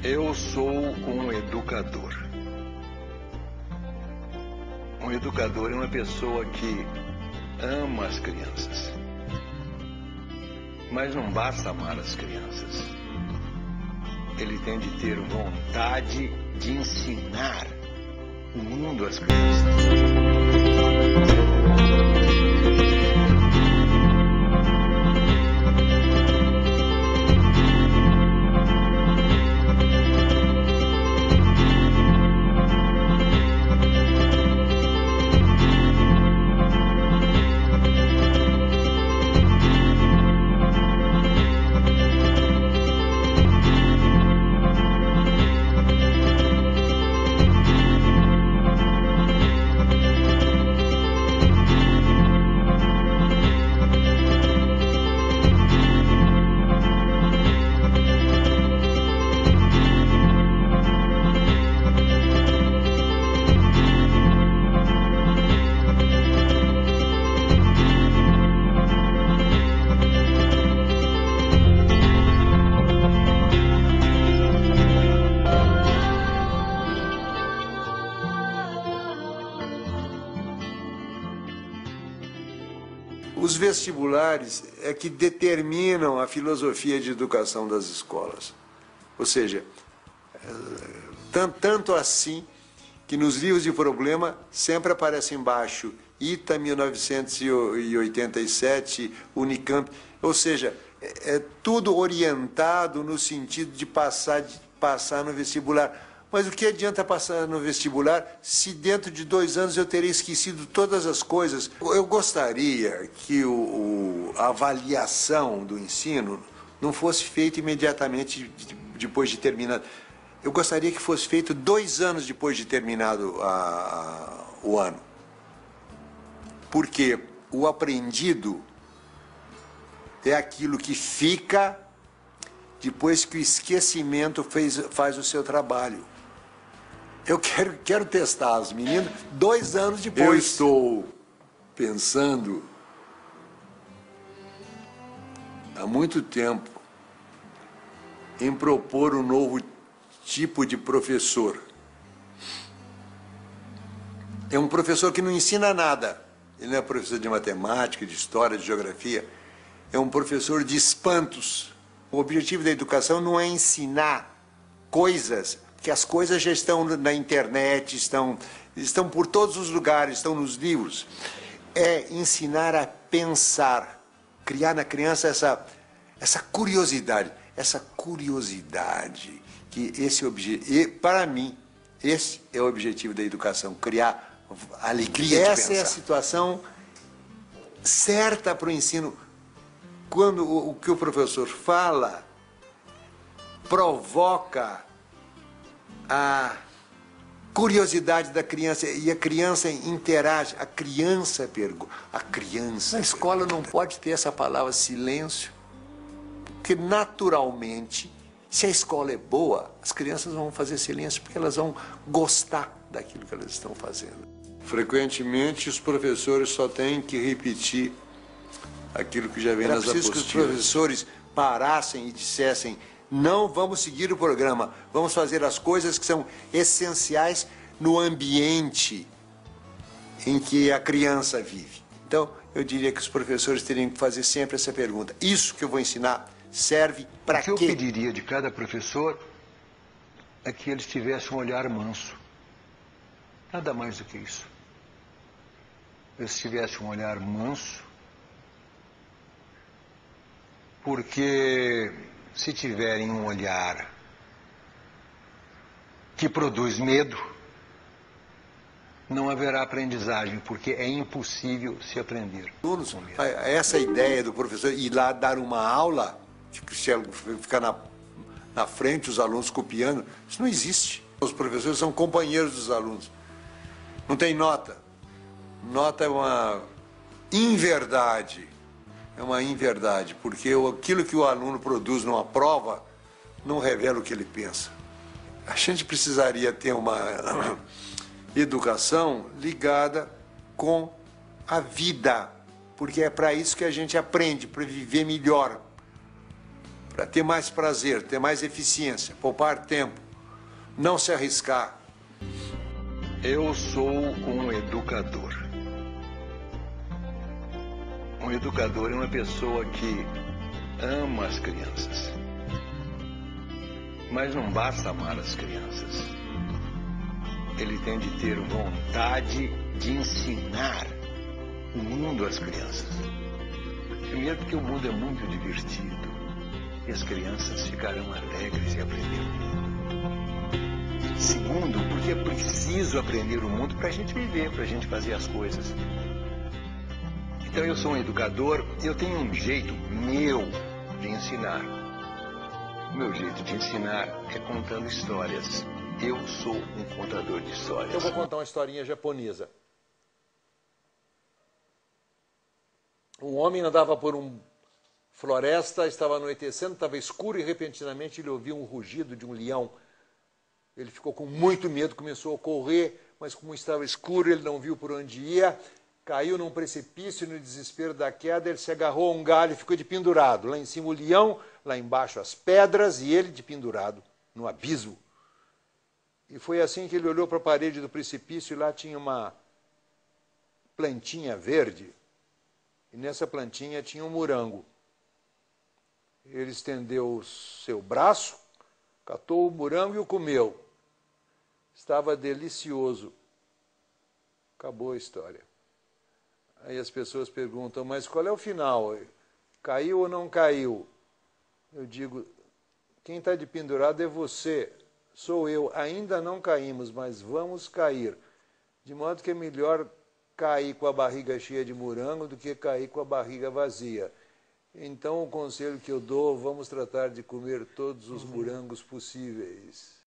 Eu sou um educador. Um educador é uma pessoa que ama as crianças. Mas não basta amar as crianças. Ele tem de ter vontade de ensinar o mundo às crianças. Os vestibulares é que determinam a filosofia de educação das escolas. Ou seja, tanto assim que nos livros de problema sempre aparece embaixo ITA 1987, Unicamp, ou seja, é tudo orientado no sentido de passar no vestibular. Mas o que adianta passar no vestibular se dentro de 2 anos eu terei esquecido todas as coisas? Eu gostaria que a avaliação do ensino não fosse feita imediatamente depois de terminado. Eu gostaria que fosse feito 2 anos depois de terminado o ano. Porque o aprendido é aquilo que fica depois que o esquecimento faz o seu trabalho. Eu quero testar as meninas 2 anos depois. Eu estou pensando há muito tempo em propor um novo tipo de professor. É um professor que não ensina nada. Ele não é professor de matemática, de história, de geografia. É um professor de espantos. O objetivo da educação não é ensinar coisas, porque as coisas já estão na internet, estão por todos os lugares, estão nos livros. É ensinar a pensar, criar na criança essa curiosidade, que para mim, esse é o objetivo da educação, criar alegria de pensar. Essa é a situação certa para o ensino. Quando o que o professor fala provoca a curiosidade da criança e a criança interage, a criança pergunta, Na escola não pode ter essa palavra silêncio, porque naturalmente, se a escola é boa, as crianças vão fazer silêncio porque elas vão gostar daquilo que elas estão fazendo. Frequentemente os professores só têm que repetir aquilo que já vem nas apostilas. É preciso que os professores parassem e dissessem: não vamos seguir o programa, vamos fazer as coisas que são essenciais no ambiente em que a criança vive. Então, eu diria que os professores teriam que fazer sempre essa pergunta: isso que eu vou ensinar serve para quê? O que eu pediria de cada professor é que eles tivessem um olhar manso. Nada mais do que isso. Eles tivessem um olhar manso, porque se tiverem um olhar que produz medo, não haverá aprendizagem, porque é impossível se aprender. Essa ideia do professor ir lá dar uma aula, ficar na frente, os alunos copiando, isso não existe. Os professores são companheiros dos alunos. Não tem nota. Nota é uma inverdade. É uma inverdade, porque aquilo que o aluno produz numa prova não revela o que ele pensa. A gente precisaria ter uma educação ligada com a vida, porque é para isso que a gente aprende, para viver melhor, para ter mais prazer, ter mais eficiência, poupar tempo, não se arriscar. Eu sou um educador. Um educador é uma pessoa que ama as crianças. Mas não basta amar as crianças. Ele tem de ter vontade de ensinar o mundo às crianças. Primeiro, porque o mundo é muito divertido e as crianças ficarão alegres em aprender o mundo. Segundo, porque é preciso aprender o mundo para a gente viver, para a gente fazer as coisas. Então eu sou um educador, eu tenho um jeito meu de ensinar. O meu jeito de ensinar é contando histórias. Eu sou um contador de histórias. Eu vou contar uma historinha japonesa. Um homem andava por uma floresta, estava anoitecendo, estava escuro e repentinamente ele ouviu um rugido de um leão. Ele ficou com muito medo, começou a correr, mas como estava escuro, ele não viu por onde ia, caiu num precipício e no desespero da queda ele se agarrou a um galho e ficou de pendurado. Lá em cima o leão, lá embaixo as pedras e ele de pendurado no abismo. E foi assim que ele olhou para a parede do precipício e lá tinha uma plantinha verde. E nessa plantinha tinha um morango. Ele estendeu o seu braço, catou o morango e o comeu. Estava delicioso. Acabou a história. Aí as pessoas perguntam, mas qual é o final? Caiu ou não caiu? Eu digo, quem está de pendurado é você, sou eu. Ainda não caímos, mas vamos cair. De modo que é melhor cair com a barriga cheia de morango do que cair com a barriga vazia. Então o conselho que eu dou, vamos tratar de comer todos os morangos possíveis.